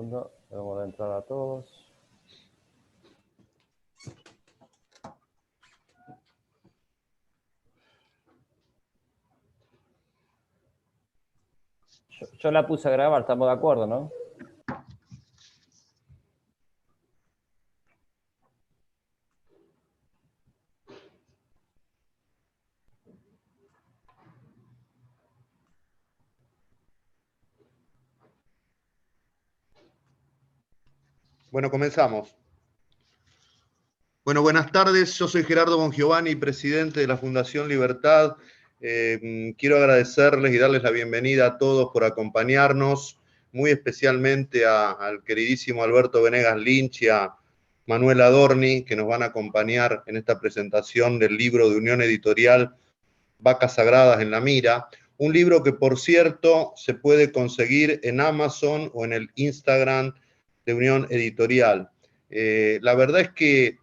segundo, vamos a entrar a todos. Yo la puse a grabar, estamos de acuerdo, ¿no? Bueno, comenzamos. Bueno, buenas tardes. Yo soy Gerardo Bongiovanni, presidente de la Fundación Libertad. Quiero agradecerles y darles la bienvenida a todos por acompañarnos, muy especialmente al queridísimo Alberto Venegas Lynch y a Manuel Adorni, que nos van a acompañar en esta presentación del libro de Unión Editorial Vacas Sagradas en la Mira. Un libro que, por cierto, se puede conseguir en Amazon o en el Instagram de Unión Editorial. La verdad es que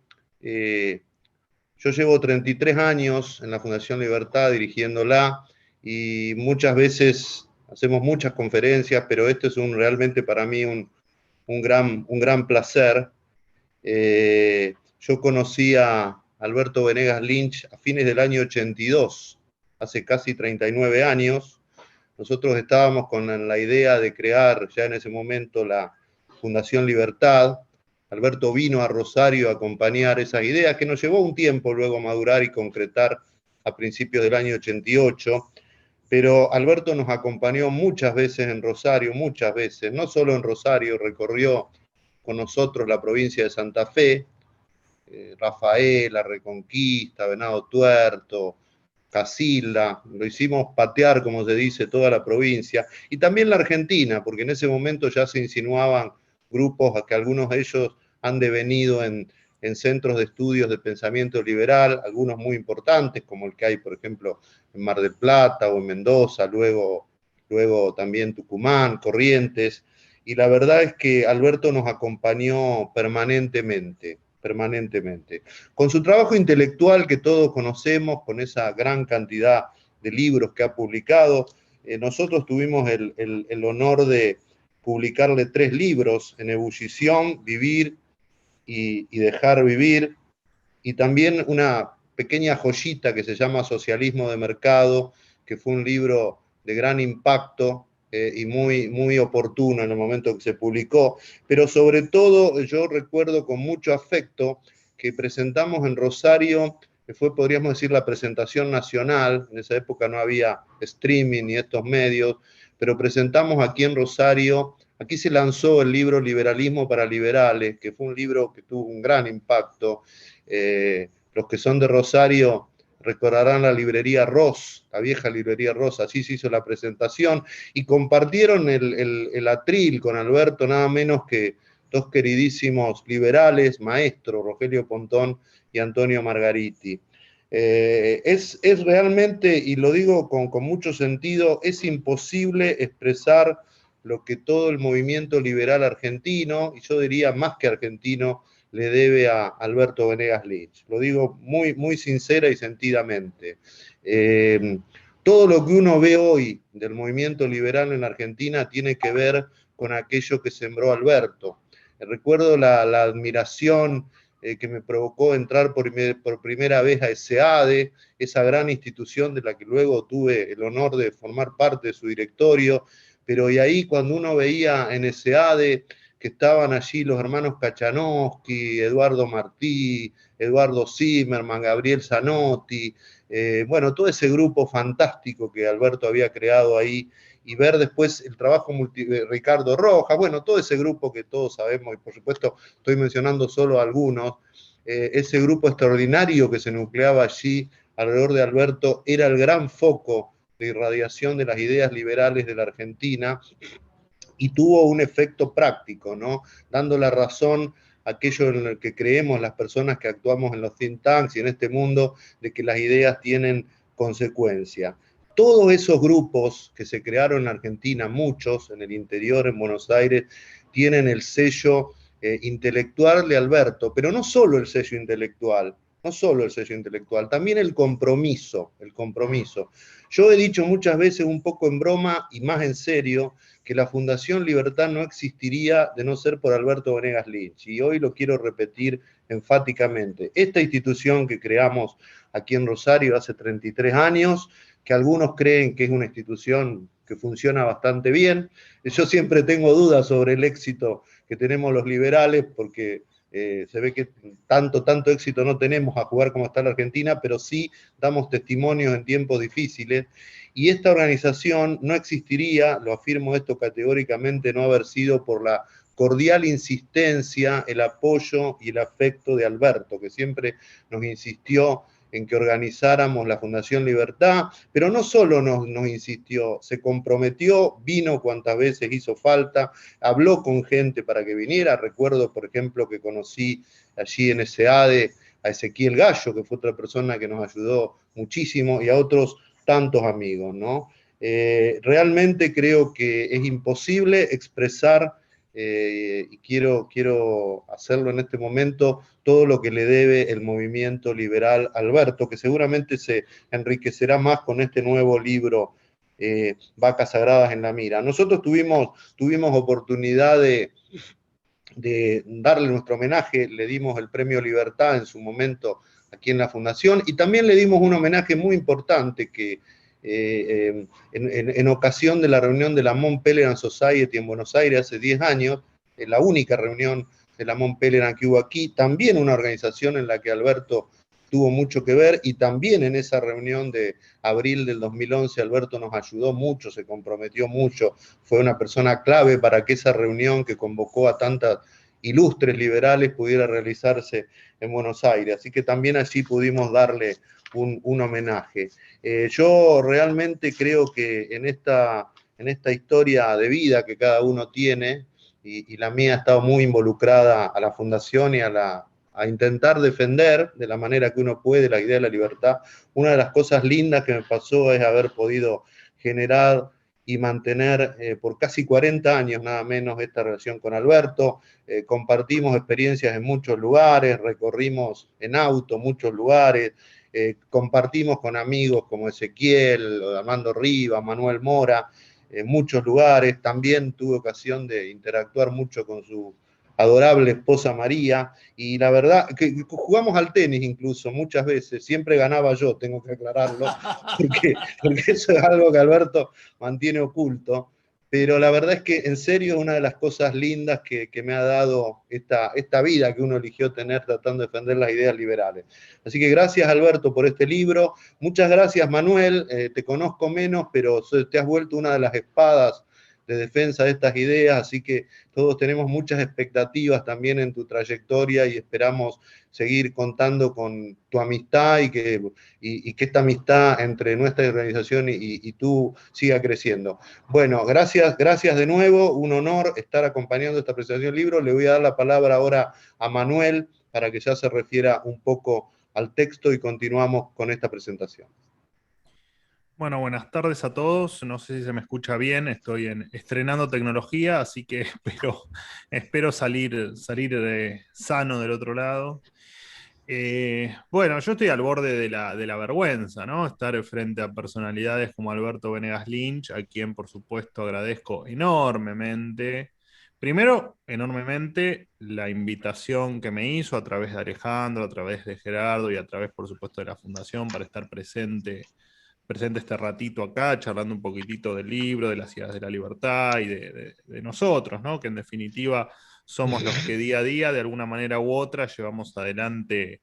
yo llevo 33 años en la Fundación Libertad dirigiéndola y muchas veces hacemos muchas conferencias, pero esto es realmente para mí un gran placer. Yo conocí a Alberto Venegas Lynch a fines del año 82, hace casi 39 años. Nosotros estábamos con la idea de crear ya en ese momento la Fundación Libertad. Alberto vino a Rosario a acompañar esas ideas, que nos llevó un tiempo luego a madurar y concretar a principios del año 88, pero Alberto nos acompañó muchas veces en Rosario, muchas veces, no solo en Rosario, recorrió con nosotros la provincia de Santa Fe, Rafaela, Reconquista, Venado Tuerto, Casilda, lo hicimos patear, como se dice, toda la provincia, y también la Argentina, porque en ese momento ya se insinuaban grupos a que algunos de ellos han devenido en centros de estudios de pensamiento liberal, algunos muy importantes, como el que hay, por ejemplo, en Mar del Plata o en Mendoza, luego también Tucumán, Corrientes, y la verdad es que Alberto nos acompañó permanentemente. Con su trabajo intelectual que todos conocemos, con esa gran cantidad de libros que ha publicado, nosotros tuvimos el honor de publicarle 3 libros: En ebullición, Vivir y Dejar Vivir, y también una pequeña joyita que se llama Socialismo de Mercado, que fue un libro de gran impacto y muy oportuno en el momento que se publicó, pero sobre todo yo recuerdo con mucho afecto que presentamos en Rosario, que fue, podríamos decir, la presentación nacional. En esa época no había streaming ni estos medios, pero presentamos aquí en Rosario. Aquí se lanzó el libro Liberalismo para Liberales, que fue un libro que tuvo un gran impacto. Los que son de Rosario recordarán la librería Ross, la vieja librería Ross, así se hizo la presentación, y compartieron el atril con Alberto, nada menos que 2 queridísimos liberales, maestros, Rogelio Pontón y Antonio Margariti. Es realmente, y lo digo con mucho sentido, es imposible expresar lo que todo el movimiento liberal argentino, y yo diría más que argentino, le debe a Alberto Venegas Lynch. Lo digo muy sincera y sentidamente. Todo lo que uno ve hoy del movimiento liberal en la Argentina tiene que ver con aquello que sembró Alberto. Recuerdo la admiración que me provocó entrar por primera vez a SEADE, esa gran institución de la que luego tuve el honor de formar parte de su directorio, pero y ahí cuando uno veía en SEADE que estaban allí los hermanos Kachanowski, Eduardo Martí, Eduardo Zimmerman, Gabriel Zanotti, bueno, todo ese grupo fantástico que Alberto había creado ahí, y ver después el trabajo Ricardo Rojas, bueno, todo ese grupo que todos sabemos, y por supuesto estoy mencionando solo algunos, ese grupo extraordinario que se nucleaba allí alrededor de Alberto era el gran foco de irradiación de las ideas liberales de la Argentina, y tuvo un efecto práctico, ¿no? Dando la razón a aquello en el que creemos las personas que actuamos en los think tanks y en este mundo, de que las ideas tienen consecuencia. Todos esos grupos que se crearon en Argentina, muchos en el interior, en Buenos Aires, tienen el sello intelectual de Alberto, pero no solo el sello intelectual, no solo el sello intelectual, también el compromiso, el compromiso. Yo he dicho muchas veces, un poco en broma y más en serio, que la Fundación Libertad no existiría de no ser por Alberto Venegas Lynch, y hoy lo quiero repetir enfáticamente. Esta institución que creamos aquí en Rosario hace 33 años, que algunos creen que es una institución que funciona bastante bien. Yo siempre tengo dudas sobre el éxito que tenemos los liberales, porque se ve que tanto éxito no tenemos a jugar como está la Argentina, pero sí damos testimonios en tiempos difíciles. Y esta organización no existiría, lo afirmo esto categóricamente, no haber sido por la cordial insistencia, el apoyo y el afecto de Alberto, que siempre nos insistió en que organizáramos la Fundación Libertad, pero no solo nos insistió, se comprometió, vino cuantas veces hizo falta, habló con gente para que viniera. Recuerdo, por ejemplo, que conocí allí en SEADE a Ezequiel Gallo, que fue otra persona que nos ayudó muchísimo, y a otros tantos amigos, ¿no? Realmente creo que es imposible expresar, y quiero hacerlo en este momento, todo lo que le debe el movimiento liberal a Alberto, que seguramente se enriquecerá más con este nuevo libro, Vacas Sagradas en la Mira. Nosotros tuvimos oportunidad de darle nuestro homenaje, le dimos el Premio Libertad en su momento aquí en la Fundación, y también le dimos un homenaje muy importante que en ocasión de la reunión de la Mont Pelerin Society en Buenos Aires hace 10 años, la única reunión de la Mont Pelerin que hubo aquí, también una organización en la que Alberto tuvo mucho que ver, y también en esa reunión de abril del 2011 Alberto nos ayudó mucho, se comprometió mucho, fue una persona clave para que esa reunión que convocó a tantas ilustres liberales pudiera realizarse en Buenos Aires. Así que también allí pudimos darle un homenaje. Yo realmente creo que en esta historia de vida que cada uno tiene, y la mía ha estado muy involucrada a la Fundación y a intentar defender de la manera que uno puede la idea de la libertad. Una de las cosas lindas que me pasó es haber podido generar y mantener por casi 40 años nada menos esta relación con Alberto. Compartimos experiencias en muchos lugares, recorrimos en auto muchos lugares, compartimos con amigos como Ezequiel, Armando Rivas, Manuel Mora, en muchos lugares. También tuve ocasión de interactuar mucho con su adorable esposa María, y la verdad que jugamos al tenis incluso muchas veces, siempre ganaba yo, tengo que aclararlo, porque eso es algo que Alberto mantiene oculto, pero la verdad es que en serio es una de las cosas lindas que me ha dado esta vida que uno eligió tener tratando de defender las ideas liberales. Así que gracias Alberto por este libro, muchas gracias Manuel, te conozco menos, pero te has vuelto una de las espadas de defensa de estas ideas, así que todos tenemos muchas expectativas también en tu trayectoria y esperamos seguir contando con tu amistad y que esta amistad entre nuestra organización y tú siga creciendo. Bueno, gracias de nuevo, un honor estar acompañando esta presentación del libro. Le voy a dar la palabra ahora a Manuel para que ya se refiera un poco al texto y continuamos con esta presentación. Bueno, buenas tardes a todos. No sé si se me escucha bien. Estoy estrenando tecnología, así que espero salir sano del otro lado. Bueno, yo estoy al borde de la vergüenza, ¿no? Estar frente a personalidades como Alberto Venegas Lynch, a quien por supuesto agradezco enormemente. Primero, enormemente la invitación que me hizo a través de Alejandro, a través de Gerardo y a través, por supuesto, de la Fundación para estar presente este ratito acá, charlando un poquitito del libro, de las ideas de la libertad y de nosotros, ¿no? Que en definitiva somos los que día a día, de alguna manera u otra, llevamos adelante,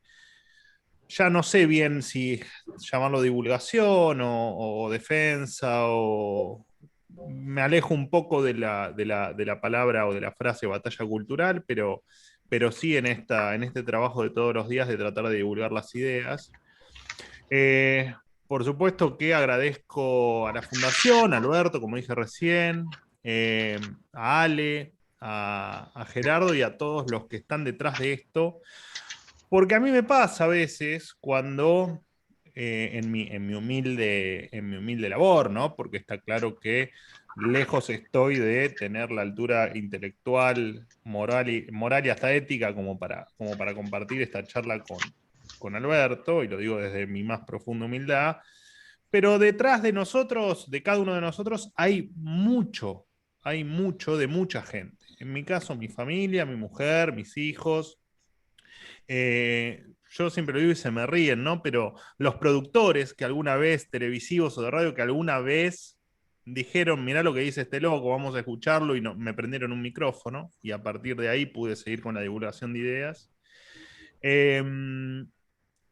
ya no sé bien si llamarlo divulgación o defensa, o me alejo un poco de la palabra o de la frase batalla cultural, pero sí en este trabajo de todos los días de tratar de divulgar las ideas. Por supuesto que agradezco a la Fundación, a Alberto, como dije recién, a Ale, a Gerardo y a todos los que están detrás de esto, porque a mí me pasa a veces cuando en mi humilde labor, ¿no? Porque está claro que lejos estoy de tener la altura intelectual, moral y hasta ética como para compartir esta charla con Alberto, y lo digo desde mi más profunda humildad, pero detrás de nosotros, de cada uno de nosotros, hay mucho de mucha gente. En mi caso, mi familia, mi mujer, mis hijos. Yo siempre lo digo y se me ríen, ¿no? Pero los productores que alguna vez, televisivos o de radio, que alguna vez dijeron, mirá lo que dice este loco, vamos a escucharlo, y no, me prendieron un micrófono, y a partir de ahí pude seguir con la divulgación de ideas. Eh,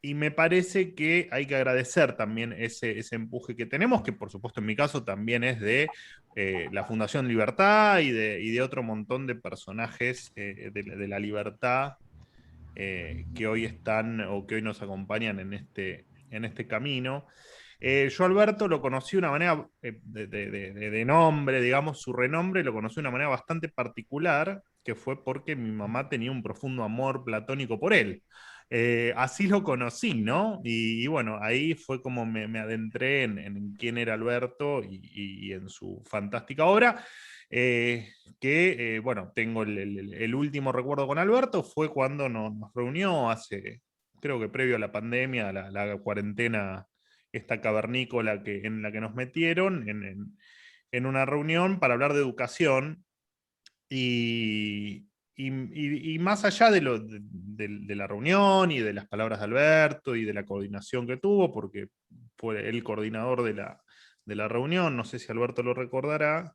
y me parece que hay que agradecer también ese empuje que tenemos, que por supuesto en mi caso también es de la Fundación Libertad y de otro montón de personajes de la libertad que hoy están o que hoy nos acompañan en este camino. Yo Alberto lo conocí de una manera de nombre, digamos, su renombre lo conocí de una manera bastante particular, que fue porque mi mamá tenía un profundo amor platónico por él. Así lo conocí, ¿no? Y bueno, ahí fue como me adentré en quién era Alberto y en su fantástica obra. Bueno, tengo el último recuerdo con Alberto, fue cuando nos reunió hace, creo que previo a la pandemia, la cuarentena, esta cavernícola en la que nos metieron en una reunión para hablar de educación. Y más allá de la reunión y de las palabras de Alberto y de la coordinación que tuvo, porque fue el coordinador de la reunión, no sé si Alberto lo recordará,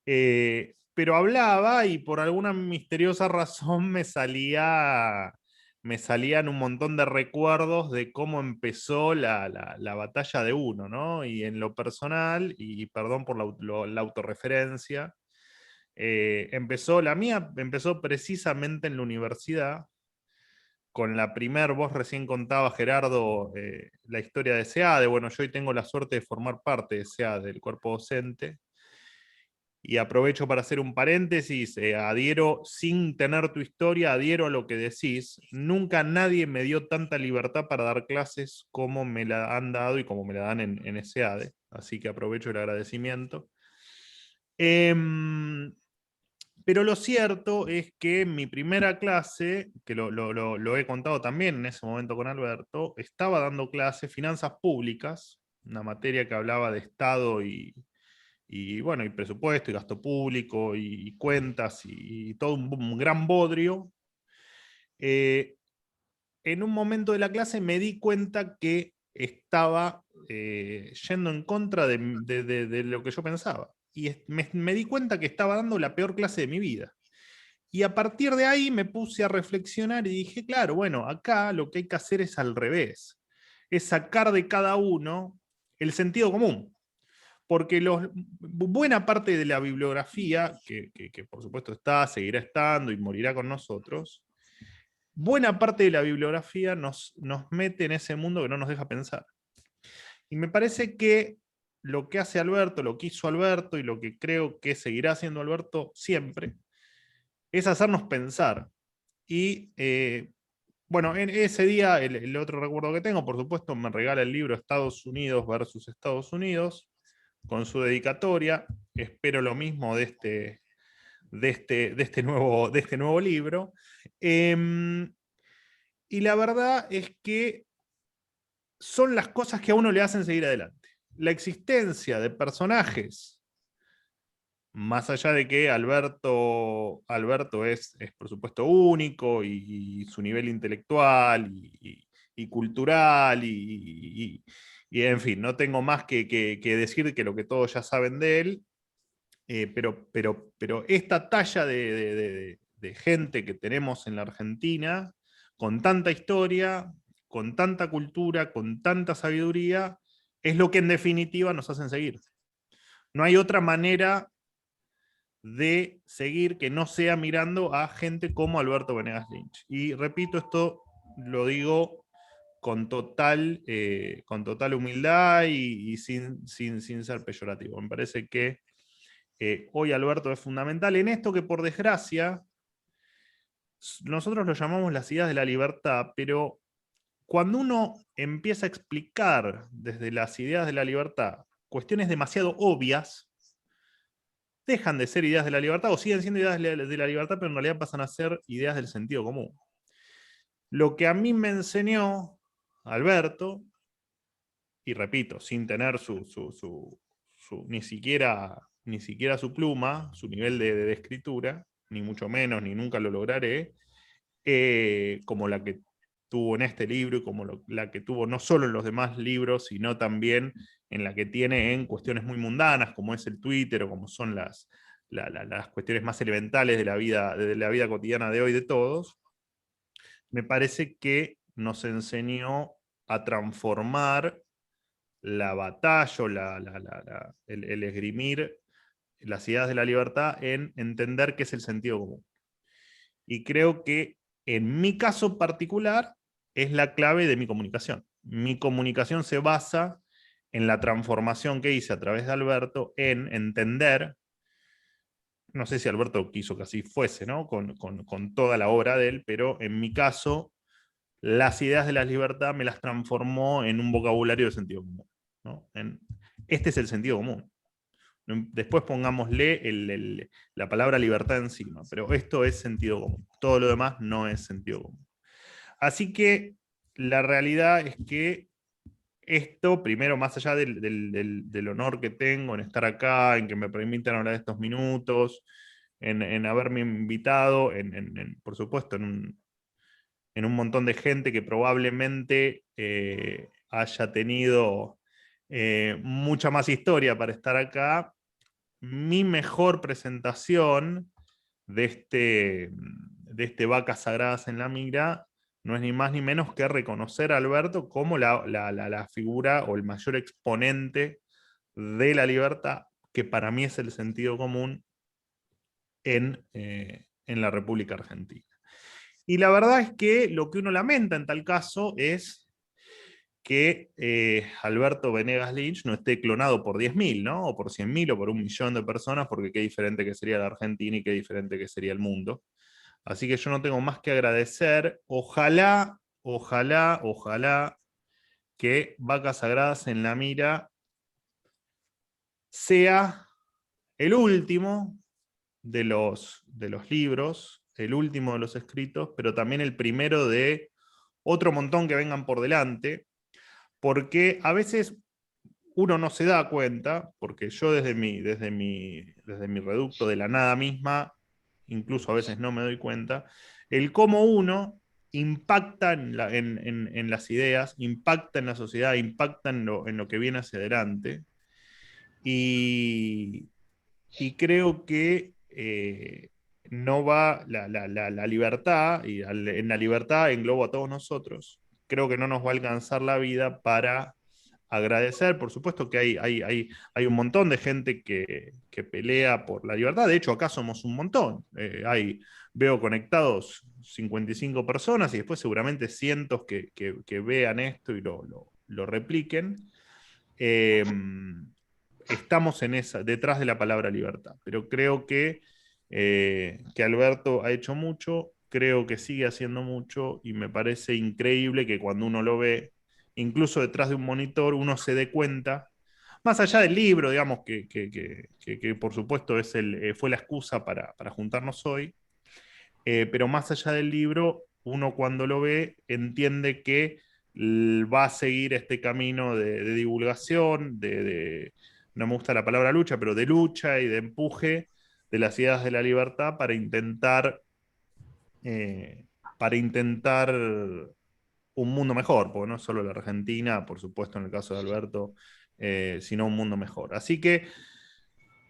pero hablaba y por alguna misteriosa razón me salían un montón de recuerdos de cómo empezó la batalla de uno, ¿no? Y en lo personal, y perdón por la autorreferencia, la mía empezó precisamente en la universidad, con la vos recién contaba Gerardo, la historia de SEADE. Bueno, yo hoy tengo la suerte de formar parte de SEADE, del cuerpo docente, y aprovecho para hacer un paréntesis, adhiero, sin tener tu historia, adhiero a lo que decís. Nunca nadie me dio tanta libertad para dar clases como me la han dado y como me la dan en SEADE, así que aprovecho el agradecimiento. Pero lo cierto es que mi primera clase, que lo he contado también en ese momento con Alberto, estaba dando clase finanzas públicas, una materia que hablaba de Estado bueno, y presupuesto, y gasto público, y cuentas, y todo un gran bodrio. En un momento de la clase me di cuenta que estaba yendo en contra de lo que yo pensaba. Y me di cuenta que estaba dando la peor clase de mi vida. Y a partir de ahí me puse a reflexionar y dije, claro, bueno, acá lo que hay que hacer es al revés. Es sacar de cada uno el sentido común. Porque buena parte de la bibliografía, que por supuesto está, seguirá estando y morirá con nosotros, buena parte de la bibliografía nos mete en ese mundo que no nos deja pensar. Y me parece que lo que hace Alberto, lo que hizo Alberto y lo que creo que seguirá haciendo Alberto siempre, es hacernos pensar. Y bueno, en ese día, el otro recuerdo que tengo, por supuesto, me regala el libro Estados Unidos versus Estados Unidos, con su dedicatoria. Espero lo mismo de este nuevo libro. Y la verdad es que son las cosas que a uno le hacen seguir adelante. La existencia de personajes, más allá de que Alberto es por supuesto único, y su nivel intelectual y cultural, y en fin, no tengo más que decir que lo que todos ya saben de él. Pero esta talla de gente que tenemos en la Argentina, con tanta historia, con tanta cultura, con tanta sabiduría, es lo que en definitiva nos hacen seguir. No hay otra manera de seguir que no sea mirando a gente como Alberto Venegas Lynch. Y repito, esto lo digo con total humildad y sin ser peyorativo. Me parece que hoy Alberto es fundamental en esto que, por desgracia, nosotros lo llamamos las ideas de la libertad, pero cuando uno empieza a explicar desde las ideas de la libertad cuestiones demasiado obvias, dejan de ser ideas de la libertad o siguen siendo ideas de la libertad, pero en realidad pasan a ser ideas del sentido común. Lo que a mí me enseñó Alberto, y repito, sin tener ni siquiera su pluma, su nivel de escritura, ni mucho menos, ni nunca lo lograré, como la que tuvo en este libro y como la que tuvo no solo en los demás libros, sino también en la que tiene en cuestiones muy mundanas, como es el Twitter o como son las cuestiones más elementales de la vida cotidiana de hoy de todos. Me parece que nos enseñó a transformar la batalla o el esgrimir las ideas de la libertad en entender qué es el sentido común. Y creo que en mi caso particular es la clave de mi comunicación. Mi comunicación se basa en la transformación que hice a través de Alberto en entender, no sé si Alberto quiso que así fuese, ¿no? Con toda la obra de él, pero en mi caso las ideas de la libertad me las transformó en un vocabulario de sentido común, ¿no? Este es el sentido común. Después pongámosle la palabra libertad encima, pero esto es sentido común. Todo lo demás no es sentido común. Así que la realidad es que esto, primero, más allá del honor que tengo en estar acá, en que me permitan hablar de estos minutos, en haberme invitado, por supuesto, en un montón de gente que probablemente haya tenido mucha más historia para estar acá, mi mejor presentación de este Vacas Sagradas en la Mira no es ni más ni menos que reconocer a Alberto como la figura o el mayor exponente de la libertad, que para mí es el sentido común en la República Argentina. Y la verdad es que lo que uno lamenta en tal caso es que Alberto Venegas Lynch no esté clonado por 10.000, ¿no? O por 100.000 o por 1.000.000 de personas, porque qué diferente que sería la Argentina y qué diferente que sería el mundo. Así que yo no tengo más que agradecer. Ojalá, ojalá, ojalá que Vacas Sagradas en la Mira sea el último de los libros, el último de los escritos, pero también el primero de otro montón que vengan por delante, porque a veces uno no se da cuenta, porque yo desde mi reducto de la nada misma, incluso a veces no me doy cuenta, el cómo uno impacta en las ideas, impacta en la sociedad, impacta en lo que viene hacia adelante. Y creo que no va la libertad, y en la libertad englobo a todos nosotros, creo que no nos va a alcanzar la vida para agradecer. Por supuesto que hay un montón de gente que pelea por la libertad. De hecho, acá somos un montón. Veo conectados 55 personas y después seguramente cientos que vean esto y lo repliquen. Estamos detrás de la palabra libertad, pero creo que Alberto ha hecho mucho, creo que sigue haciendo mucho y me parece increíble que cuando uno lo ve, incluso detrás de un monitor, uno se dé cuenta, más allá del libro, digamos, que por supuesto fue la excusa para juntarnos hoy, pero más allá del libro, uno cuando lo ve entiende que va a seguir este camino de divulgación, no me gusta la palabra lucha, pero de lucha y de empuje de las ideas de la libertad eh, para intentar un mundo mejor, porque no solo la Argentina, por supuesto en el caso de Alberto, sino un mundo mejor. Así que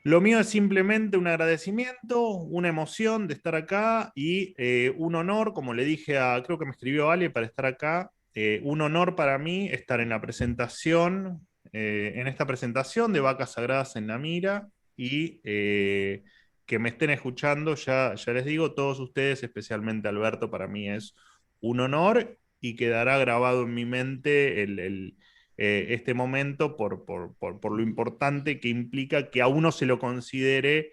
lo mío es simplemente un agradecimiento, una emoción de estar acá y un honor, como le dije creo que me escribió Ale para estar acá, un honor para mí estar en esta presentación de Vacas Sagradas en la Mira y que me estén escuchando, ya les digo, todos ustedes, especialmente Alberto, para mí es un honor y quedará grabado en mi mente este momento por lo importante que implica que a uno se lo considere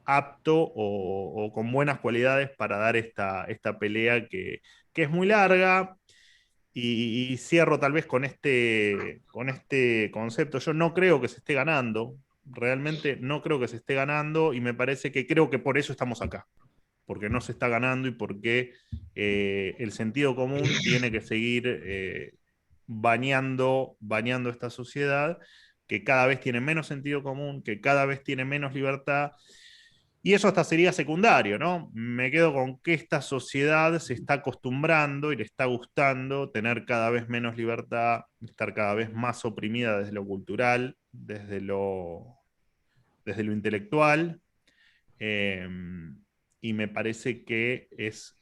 apto o con buenas cualidades para dar esta pelea que es muy larga. Y cierro tal vez con este concepto. Yo no creo que se esté ganando, realmente no creo que se esté ganando y me parece que creo que por eso estamos acá. porque no se está ganando y porque el sentido común tiene que seguir bañando esta sociedad que cada vez tiene menos sentido común, que cada vez tiene menos libertad. Y eso hasta sería secundario, ¿no? Me quedo con que esta sociedad se está acostumbrando y le está gustando tener cada vez menos libertad, estar cada vez más oprimida desde lo cultural, desde lo intelectual. Eh, y me parece que es,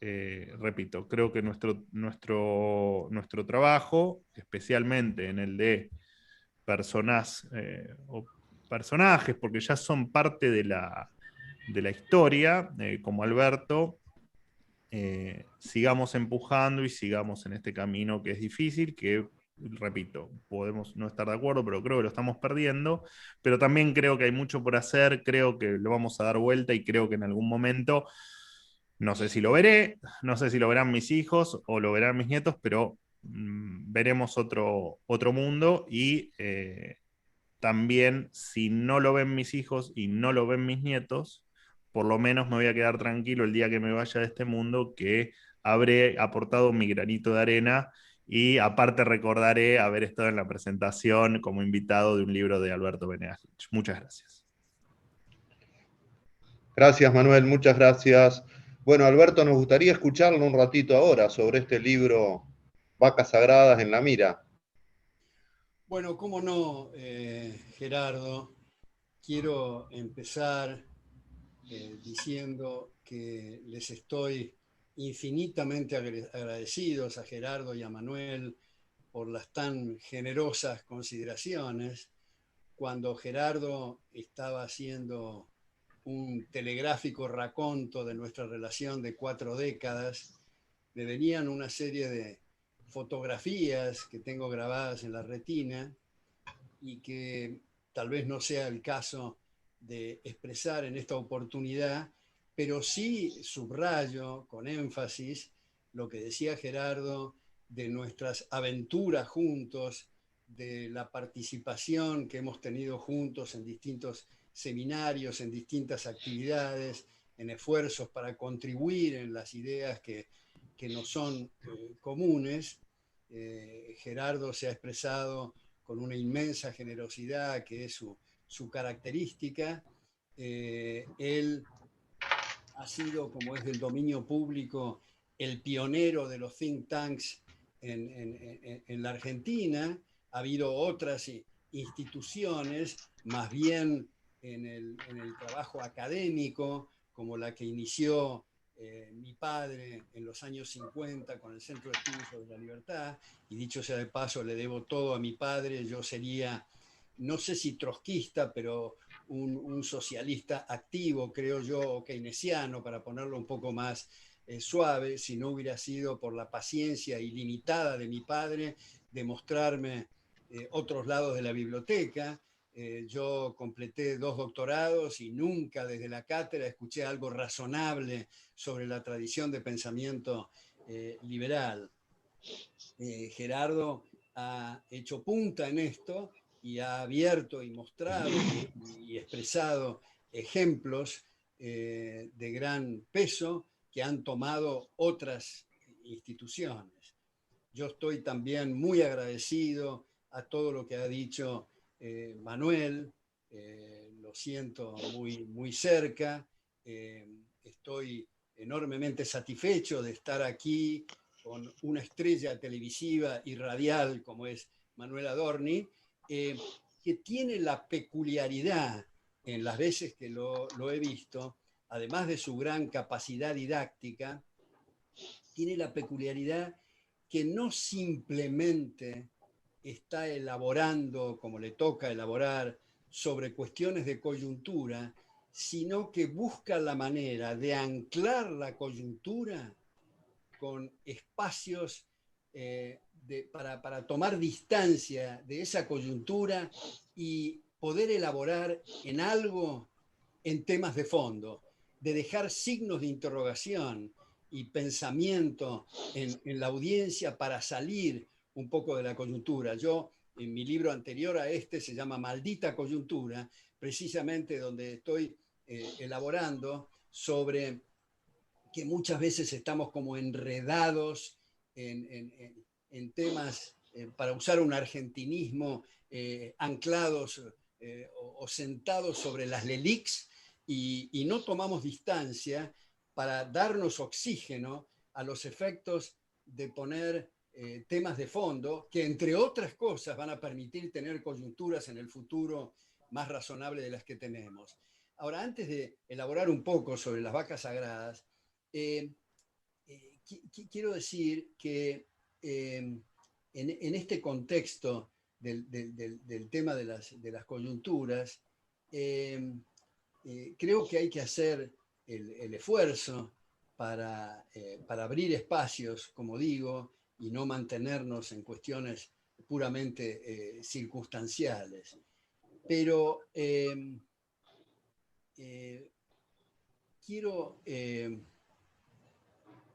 repito, creo que nuestro trabajo, especialmente en el de o personajes, porque ya son parte de la historia, como Alberto, sigamos empujando y sigamos en este camino que es difícil, que, repito, podemos no estar de acuerdo, pero creo que lo estamos perdiendo, pero también creo que hay mucho por hacer, creo que lo vamos a dar vuelta y creo que en algún momento, no sé si lo veré, no sé si lo verán mis hijos o lo verán mis nietos, pero veremos otro mundo y también si no lo ven mis hijos y no lo ven mis nietos, por lo menos me voy a quedar tranquilo el día que me vaya de este mundo que habré aportado mi granito de arena y aparte recordaré haber estado en la presentación como invitado de un libro de Alberto Venegas Lynch. Muchas gracias. Gracias, Manuel, muchas gracias. Bueno, Alberto, nos gustaría escucharlo un ratito ahora sobre este libro, Vacas Sagradas en la Mira. Bueno, cómo no, Gerardo. Quiero empezar diciendo que les estoy infinitamente agradecidos a Gerardo y a Manuel por las tan generosas consideraciones. Cuando Gerardo estaba haciendo un telegráfico raconto de nuestra relación de 4 décadas, me venían una serie de fotografías que tengo grabadas en la retina y que tal vez no sea el caso de expresar en esta oportunidad, pero sí subrayo con énfasis lo que decía Gerardo de nuestras aventuras juntos, de la participación que hemos tenido juntos en distintos seminarios, en distintas actividades, en esfuerzos para contribuir en las ideas que nos son comunes. Gerardo se ha expresado con una inmensa generosidad que es su característica. Él ha sido, como es del dominio público, el pionero de los think tanks en la Argentina. Ha habido otras instituciones, más bien en el trabajo académico, como la que inició mi padre en los años 50 con el Centro de Estudios sobre la Libertad, y dicho sea de paso, le debo todo a mi padre. Yo sería, no sé si trotskista, pero un socialista activo, creo yo, o keynesiano, para ponerlo un poco más suave, si no hubiera sido por la paciencia ilimitada de mi padre de mostrarme otros lados de la biblioteca. Yo completé 2 doctorados y nunca desde la cátedra escuché algo razonable sobre la tradición de pensamiento liberal. Gerardo ha hecho punta en esto y ha abierto y mostrado y expresado ejemplos de gran peso que han tomado otras instituciones. Yo estoy también muy agradecido a todo lo que ha dicho Manuel. Lo siento muy, muy cerca. Estoy enormemente satisfecho de estar aquí con una estrella televisiva y radial como es Manuel Adorni, que tiene la peculiaridad, en las veces que lo he visto, además de su gran capacidad didáctica, tiene la peculiaridad que no simplemente está elaborando, como le toca elaborar, sobre cuestiones de coyuntura, sino que busca la manera de anclar la coyuntura con espacios para tomar distancia de esa coyuntura y poder elaborar en algo en temas de fondo, de dejar signos de interrogación y pensamiento en la audiencia para salir un poco de la coyuntura. Yo, en mi libro anterior a este, se llama Maldita Coyuntura, precisamente donde estoy elaborando sobre que muchas veces estamos como enredados en temas, para usar un argentinismo, anclados o sentados sobre las LELICs y no tomamos distancia para darnos oxígeno a los efectos de poner temas de fondo que, entre otras cosas, van a permitir tener coyunturas en el futuro más razonables de las que tenemos. Ahora, antes de elaborar un poco sobre las vacas sagradas, quiero decir que en este contexto del tema de las coyunturas, creo que hay que hacer el esfuerzo para abrir espacios, como digo, y no mantenernos en cuestiones puramente circunstanciales. Pero quiero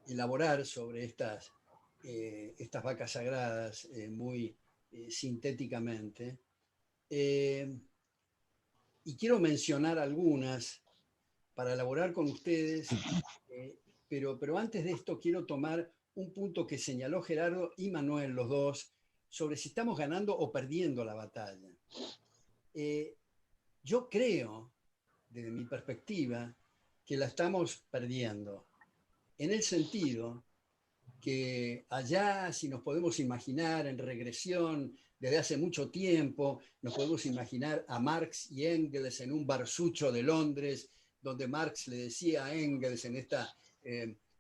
elaborar sobre estas vacas sagradas muy sintéticamente. Y quiero mencionar algunas para elaborar con ustedes, pero antes de esto quiero tomar un punto que señaló Gerardo y Manuel, los dos, sobre si estamos ganando o perdiendo la batalla. Yo creo, desde mi perspectiva, que la estamos perdiendo, en el sentido que allá, si nos podemos imaginar en regresión desde hace mucho tiempo, nos podemos imaginar a Marx y Engels en un barsucho de Londres, donde Marx le decía a Engels en este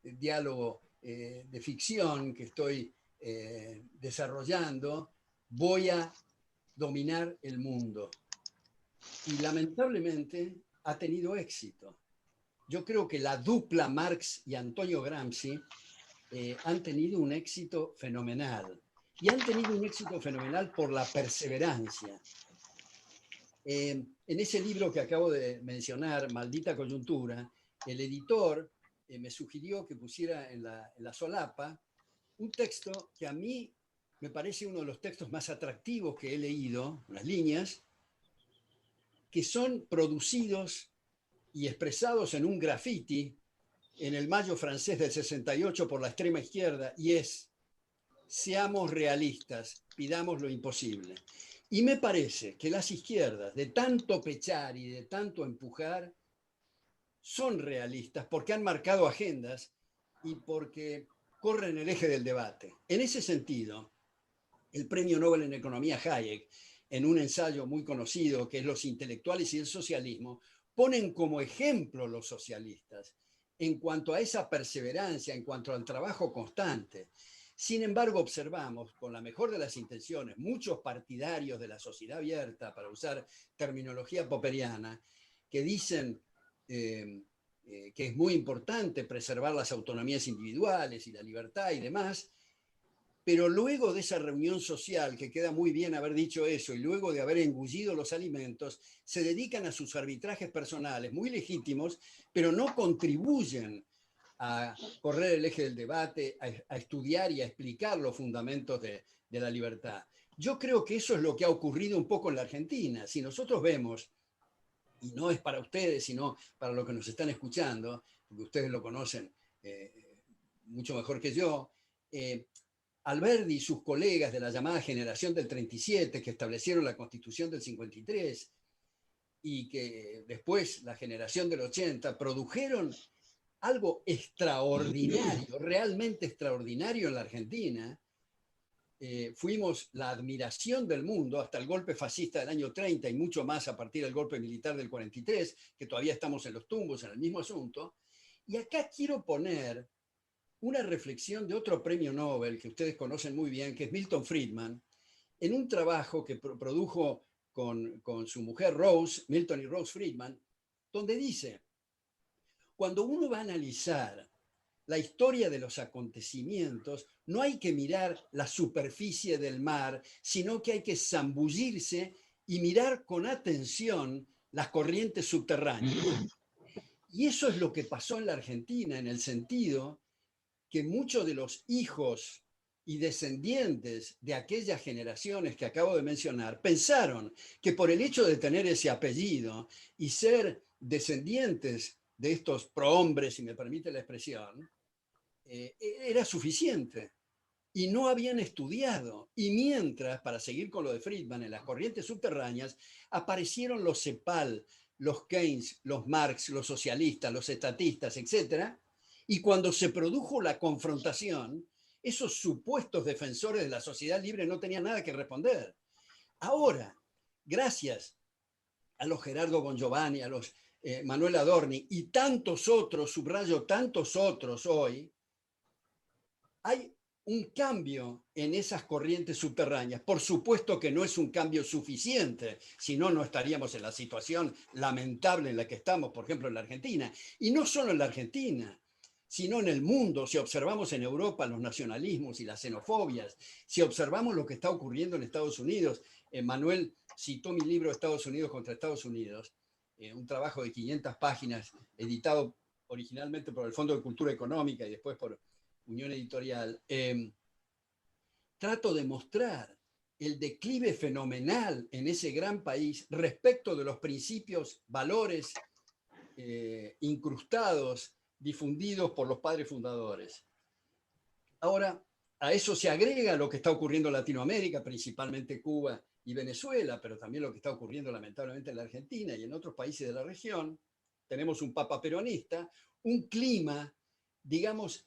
diálogo de ficción que estoy desarrollando: voy a dominar el mundo. Y lamentablemente ha tenido éxito. Yo creo que la dupla Marx y Antonio Gramsci han tenido un éxito fenomenal. Y han tenido un éxito fenomenal por la perseverancia. En ese libro que acabo de mencionar, Maldita Coyuntura, el editor me sugirió que pusiera en la solapa un texto que a mí me parece uno de los textos más atractivos que he leído, unas líneas, que son producidos y expresados en un graffiti en el Mayo francés del 68 por la extrema izquierda, y es: seamos realistas, pidamos lo imposible. Y me parece que las izquierdas, de tanto pechar y de tanto empujar, son realistas porque han marcado agendas y porque corren el eje del debate. En ese sentido, el premio Nobel en Economía Hayek, en un ensayo muy conocido que es Los intelectuales y el socialismo, ponen como ejemplo los socialistas en cuanto a esa perseverancia, en cuanto al trabajo constante. Sin embargo, observamos, con la mejor de las intenciones, muchos partidarios de la sociedad abierta, para usar terminología popperiana, que dicen que es muy importante preservar las autonomías individuales y la libertad y demás, pero luego de esa reunión social, que queda muy bien haber dicho eso, y luego de haber engullido los alimentos, se dedican a sus arbitrajes personales, muy legítimos, pero no contribuyen a correr el eje del debate, a estudiar y a explicar los fundamentos de la libertad. Yo creo que eso es lo que ha ocurrido un poco en la Argentina. Si nosotros vemos, y no es para ustedes, sino para los que nos están escuchando, porque ustedes lo conocen mucho mejor que yo, Alberdi y sus colegas de la llamada generación del 37, que establecieron la Constitución del 53, y que después la generación del 80, produjeron algo extraordinario, realmente extraordinario en la Argentina. Fuimos la admiración del mundo hasta el golpe fascista del año 30 y mucho más a partir del golpe militar del 43, que todavía estamos en los tumbos en el mismo asunto. Y acá quiero poner una reflexión de otro premio Nobel que ustedes conocen muy bien, que es Milton Friedman, en un trabajo que produjo con su mujer Rose, Milton y Rose Friedman, donde dice: cuando uno va a analizar la historia de los acontecimientos, no hay que mirar la superficie del mar, sino que hay que zambullirse y mirar con atención las corrientes subterráneas. Y eso es lo que pasó en la Argentina, en el sentido que muchos de los hijos y descendientes de aquellas generaciones que acabo de mencionar pensaron que por el hecho de tener ese apellido y ser descendientes de estos prohombres, si me permite la expresión, era suficiente. Y no habían estudiado. Y mientras, para seguir con lo de Friedman, en las corrientes subterráneas, aparecieron los CEPAL, los Keynes, los Marx, los socialistas, los estatistas, etc. Y cuando se produjo la confrontación, esos supuestos defensores de la sociedad libre no tenían nada que responder. Ahora, gracias a los Gerardo Bongiovanni, a los Manuel Adorni y tantos otros, subrayo tantos otros hoy, hay un cambio en esas corrientes subterráneas. Por supuesto que no es un cambio suficiente, si no, no estaríamos en la situación lamentable en la que estamos, por ejemplo, en la Argentina. Y no solo en la Argentina, sino en el mundo. Si observamos en Europa los nacionalismos y las xenofobias, si observamos lo que está ocurriendo en Estados Unidos, Manuel citó mi libro Estados Unidos contra Estados Unidos, un trabajo de 500 páginas, editado originalmente por el Fondo de Cultura Económica y después por Unión Editorial. Trato de mostrar el declive fenomenal en ese gran país respecto de los principios, valores incrustados, difundidos por los padres fundadores. Ahora, a eso se agrega lo que está ocurriendo en Latinoamérica, principalmente Cuba y Venezuela, pero también lo que está ocurriendo lamentablemente en la Argentina y en otros países de la región. Tenemos un papa peronista, un clima, digamos,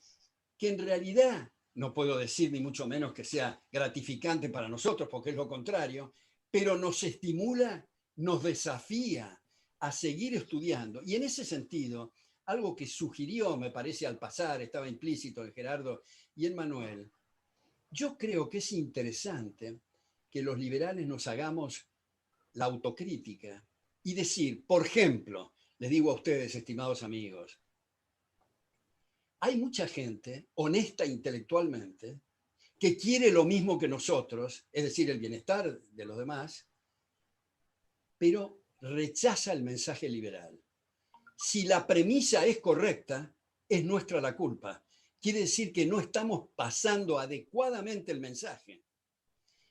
que en realidad no puedo decir ni mucho menos que sea gratificante para nosotros, porque es lo contrario, pero nos estimula, nos desafía a seguir estudiando. Y en ese sentido, algo que sugirió, me parece, al pasar, estaba implícito en Gerardo y en Manuel, yo creo que es interesante que los liberales nos hagamos la autocrítica y decir, por ejemplo, les digo a ustedes, estimados amigos, hay mucha gente honesta intelectualmente que quiere lo mismo que nosotros, es decir, el bienestar de los demás, pero rechaza el mensaje liberal. Si la premisa es correcta, es nuestra la culpa. Quiere decir que no estamos pasando adecuadamente el mensaje.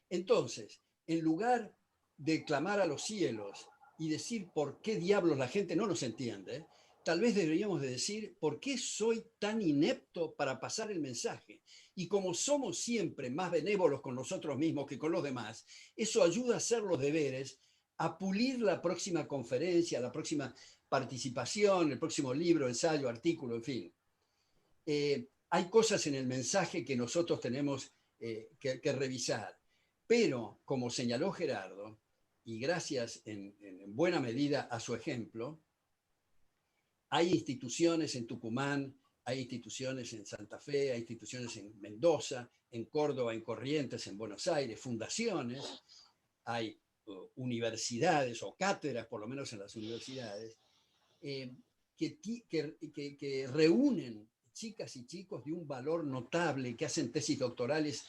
Entonces, en lugar de clamar a los cielos y decir por qué diablos la gente no nos entiende, tal vez deberíamos de decir por qué soy tan inepto para pasar el mensaje. Y como somos siempre más benévolos con nosotros mismos que con los demás, eso ayuda a hacer los deberes, a pulir la próxima conferencia, la próxima participación, el próximo libro, ensayo, artículo, en fin. Hay cosas en el mensaje que nosotros tenemos que revisar. Pero, como señaló Gerardo, y gracias en buena medida a su ejemplo, hay instituciones en Tucumán, hay instituciones en Santa Fe, hay instituciones en Mendoza, en Córdoba, en Corrientes, en Buenos Aires, fundaciones, hay universidades o cátedras, por lo menos en las universidades, que reúnen chicas y chicos de un valor notable, que hacen tesis doctorales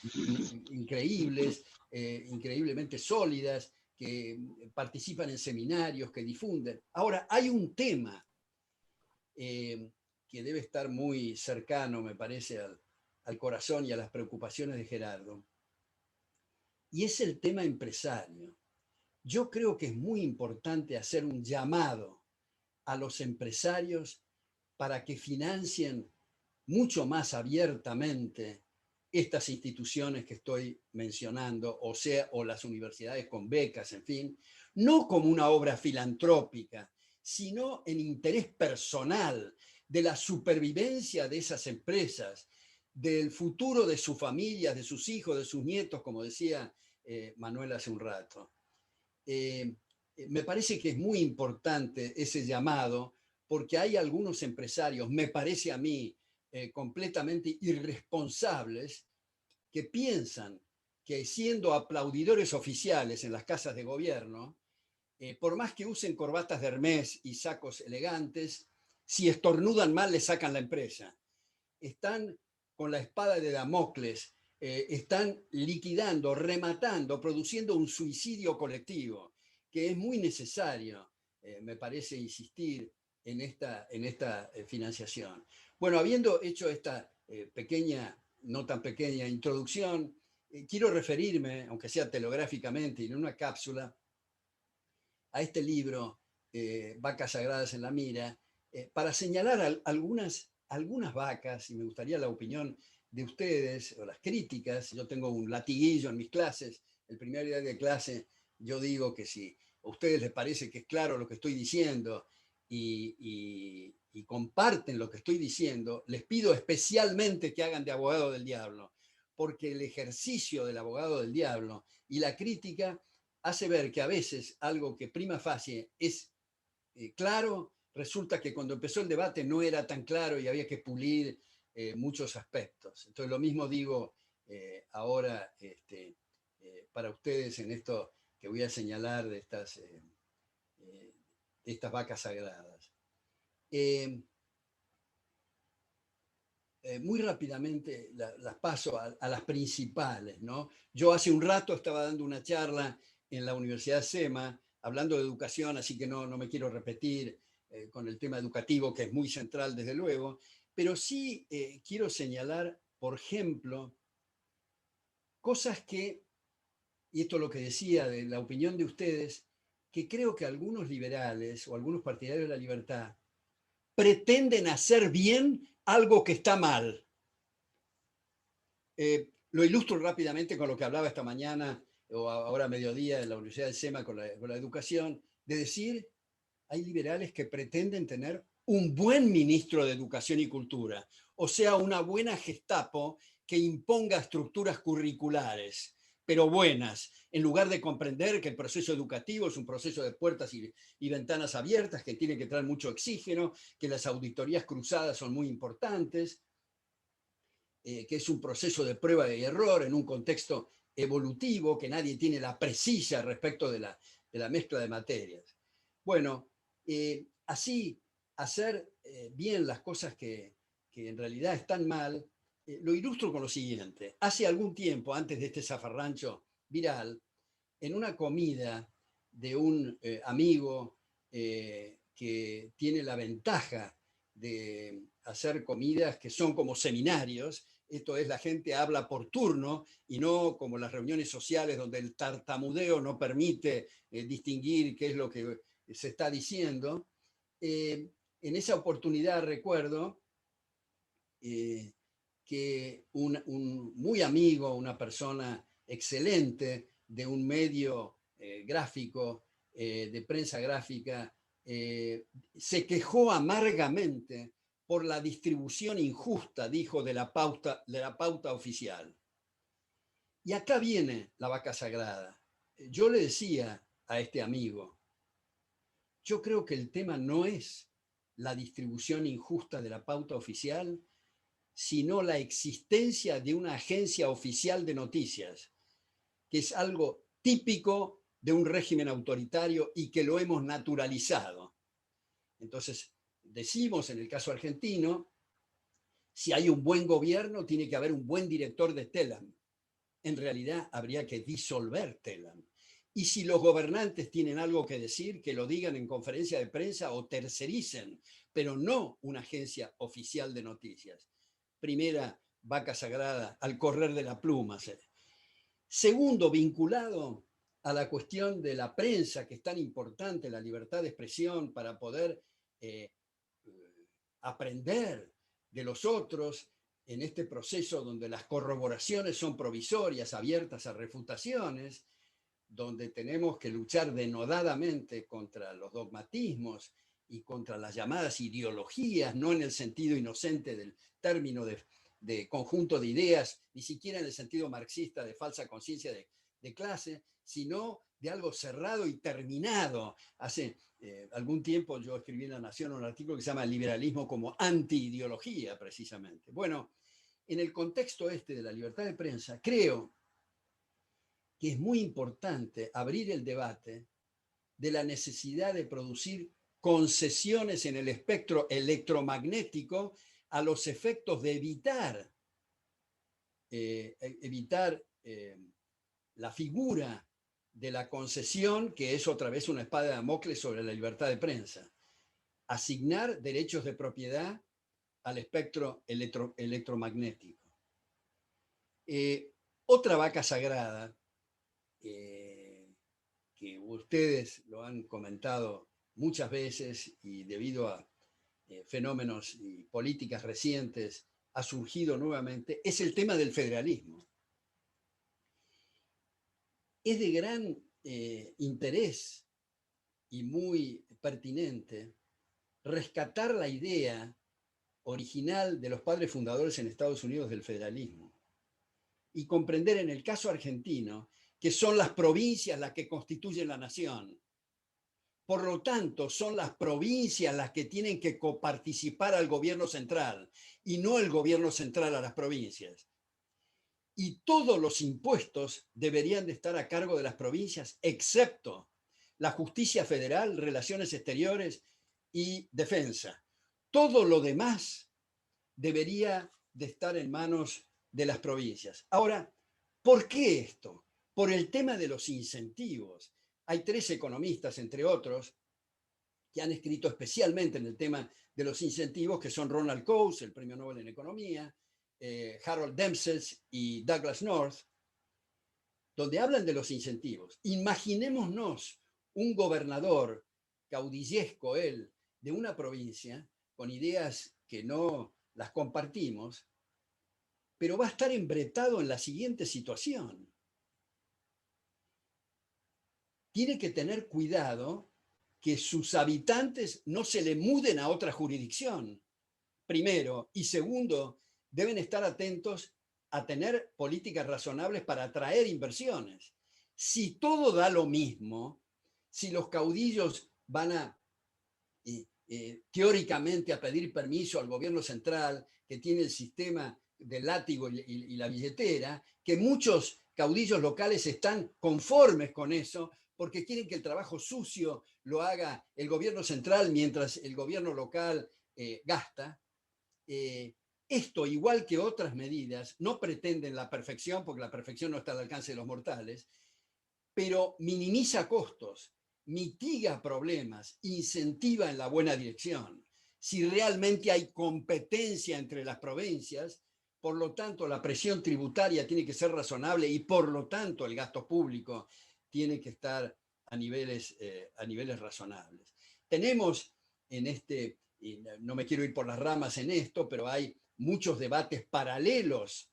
increíbles, increíblemente sólidas, que participan en seminarios, que difunden. Ahora, hay un tema que debe estar muy cercano, me parece, al corazón y a las preocupaciones de Gerardo, y es el tema empresario. Yo creo que es muy importante hacer un llamado a los empresarios para que financien mucho más abiertamente estas instituciones que estoy mencionando, o las universidades con becas, en fin, no como una obra filantrópica, sino en interés personal de la supervivencia de esas empresas, del futuro de sus familias, de sus hijos, de sus nietos, como decía Manuel hace un rato. Me parece que es muy importante ese llamado, porque hay algunos empresarios, me parece a mí, completamente irresponsables, que piensan que siendo aplaudidores oficiales en las casas de gobierno, por más que usen corbatas de Hermès y sacos elegantes, si estornudan mal les sacan la empresa. Están con la espada de Damocles, están liquidando, rematando, produciendo un suicidio colectivo, que es muy necesario, me parece, insistir en esta financiación. Bueno, habiendo hecho esta pequeña, no tan pequeña introducción, quiero referirme, aunque sea telegráficamente y en una cápsula, a este libro, Vacas Sagradas en la Mira, para señalar algunas vacas, y me gustaría la opinión de ustedes o las críticas. Yo tengo un latiguillo en mis clases. El primer día de clase yo digo que si a ustedes les parece que es claro lo que estoy diciendo y comparten lo que estoy diciendo, les pido especialmente que hagan de abogado del diablo, porque el ejercicio del abogado del diablo y la crítica hace ver que a veces algo que prima facie es claro, resulta que cuando empezó el debate no era tan claro y había que pulir muchos aspectos. Entonces lo mismo digo ahora para ustedes en esto que voy a señalar de estas vacas sagradas. Muy rápidamente las paso a las principales, ¿no? Yo hace un rato estaba dando una charla en la Universidad SEMA hablando de educación, así que no me quiero repetir con el tema educativo, que es muy central desde luego, pero sí quiero señalar, por ejemplo, cosas que, y esto es lo que decía de la opinión de ustedes, que creo que algunos liberales o algunos partidarios de la libertad pretenden hacer bien algo que está mal. Lo ilustro rápidamente con lo que hablaba esta mañana o ahora a mediodía en la Universidad del SEMA con la educación, de decir, hay liberales que pretenden tener un buen ministro de Educación y Cultura, o sea, una buena Gestapo que imponga estructuras curriculares, pero buenas, en lugar de comprender que el proceso educativo es un proceso de puertas y ventanas abiertas, que tiene que traer mucho oxígeno, que las auditorías cruzadas son muy importantes, que es un proceso de prueba y error en un contexto evolutivo, que nadie tiene la precisa respecto de la mezcla de materias. Bueno, así hacer bien las cosas que en realidad están mal, lo ilustro con lo siguiente. Hace algún tiempo, antes de este zafarrancho viral, en una comida de un amigo que tiene la ventaja de hacer comidas que son como seminarios, esto es, la gente habla por turno y no como las reuniones sociales donde el tartamudeo no permite distinguir qué es lo que se está diciendo. En esa oportunidad recuerdo que un muy amigo, una persona excelente de un medio gráfico, de prensa gráfica, se quejó amargamente por la distribución injusta, dijo, de la pauta oficial. Y acá viene la vaca sagrada. Yo le decía a este amigo, yo creo que el tema no es la distribución injusta de la pauta oficial, sino la existencia de una agencia oficial de noticias, que es algo típico de un régimen autoritario y que lo hemos naturalizado. Entonces, decimos en el caso argentino, si hay un buen gobierno, tiene que haber un buen director de TELAM. En realidad, habría que disolver TELAM. Y si los gobernantes tienen algo que decir, que lo digan en conferencia de prensa o tercericen, pero no una agencia oficial de noticias. Primera vaca sagrada, al correr de la pluma. Segundo, vinculado a la cuestión de la prensa, que es tan importante, la libertad de expresión para poder aprender de los otros en este proceso donde las corroboraciones son provisorias, abiertas a refutaciones, donde tenemos que luchar denodadamente contra los dogmatismos y contra las llamadas ideologías, no en el sentido inocente del término de conjunto de ideas, ni siquiera en el sentido marxista de falsa conciencia de clase, sino de algo cerrado y terminado. Hace algún tiempo yo escribí en La Nación un artículo que se llama Liberalismo como anti-ideología, precisamente. Bueno, en el contexto este de la libertad de prensa, creo que es muy importante abrir el debate de la necesidad de producir concesiones en el espectro electromagnético a los efectos de evitar la figura de la concesión, que es otra vez una espada de Damocles sobre la libertad de prensa. Asignar derechos de propiedad al espectro electromagnético. Otra vaca sagrada, que ustedes lo han comentado muchas veces y debido a fenómenos y políticas recientes ha surgido nuevamente, es el tema del federalismo. Es de gran interés y muy pertinente rescatar la idea original de los padres fundadores en Estados Unidos del federalismo y comprender en el caso argentino que son las provincias las que constituyen la nación. Por lo tanto, son las provincias las que tienen que coparticipar al gobierno central y no el gobierno central a las provincias. Y todos los impuestos deberían de estar a cargo de las provincias, excepto la justicia federal, relaciones exteriores y defensa. Todo lo demás debería de estar en manos de las provincias. Ahora, ¿por qué esto? Por el tema de los incentivos. Hay 3 economistas, entre otros, que han escrito especialmente en el tema de los incentivos, que son Ronald Coase, el premio Nobel en Economía, Harold Demsetz y Douglas North, donde hablan de los incentivos. Imaginémonos un gobernador caudillesco, él, de una provincia, con ideas que no las compartimos, pero va a estar embretado en la siguiente situación. Tiene que tener cuidado que sus habitantes no se le muden a otra jurisdicción, primero, y segundo, deben estar atentos a tener políticas razonables para atraer inversiones. Si todo da lo mismo, si los caudillos van a teóricamente a pedir permiso al gobierno central, que tiene el sistema del látigo y la billetera, que muchos caudillos locales están conformes con eso, porque quieren que el trabajo sucio lo haga el gobierno central mientras el gobierno local gasta. Esto, igual que otras medidas, no pretenden la perfección, porque la perfección no está al alcance de los mortales, pero minimiza costos, mitiga problemas, incentiva en la buena dirección. Si realmente hay competencia entre las provincias, por lo tanto la presión tributaria tiene que ser razonable y por lo tanto el gasto público tiene que estar a niveles razonables. Tenemos en este, no me quiero ir por las ramas en esto, pero hay muchos debates paralelos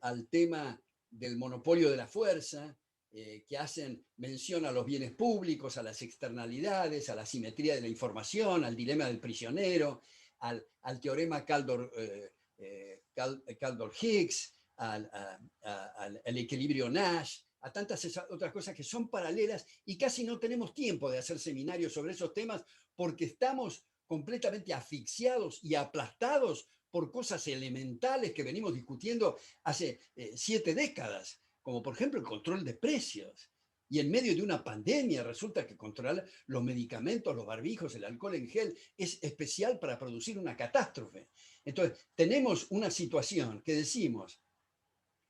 al tema del monopolio de la fuerza, que hacen mención a los bienes públicos, a las externalidades, a la simetría de la información, al dilema del prisionero, al teorema Kaldor-Higgs, al equilibrio Nash, a tantas otras cosas que son paralelas y casi no tenemos tiempo de hacer seminarios sobre esos temas porque estamos completamente asfixiados y aplastados por cosas elementales que venimos discutiendo hace 7 décadas, como por ejemplo el control de precios. Y en medio de una pandemia resulta que controlar los medicamentos, los barbijos, el alcohol en gel es especial para producir una catástrofe. Entonces, tenemos una situación que decimos,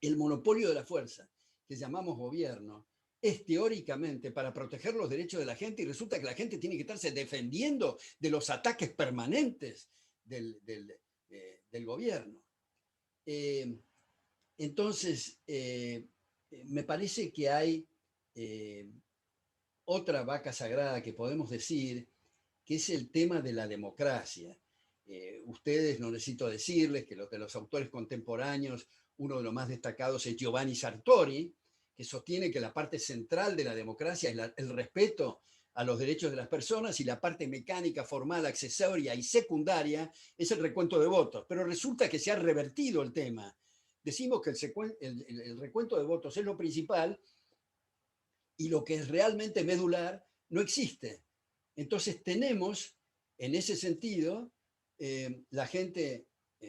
el monopolio de la fuerza, que llamamos gobierno, es teóricamente para proteger los derechos de la gente y resulta que la gente tiene que estarse defendiendo de los ataques permanentes del gobierno. Entonces, me parece que hay otra vaca sagrada que podemos decir, que es el tema de la democracia. Ustedes, no necesito decirles que de los autores contemporáneos, uno de los más destacados es Giovanni Sartori, que sostiene que la parte central de la democracia es el respeto a los derechos de las personas y la parte mecánica, formal, accesoria y secundaria es el recuento de votos. Pero resulta que se ha revertido el tema. Decimos que el recuento de votos es lo principal y lo que es realmente medular no existe. Entonces tenemos, en ese sentido, la gente,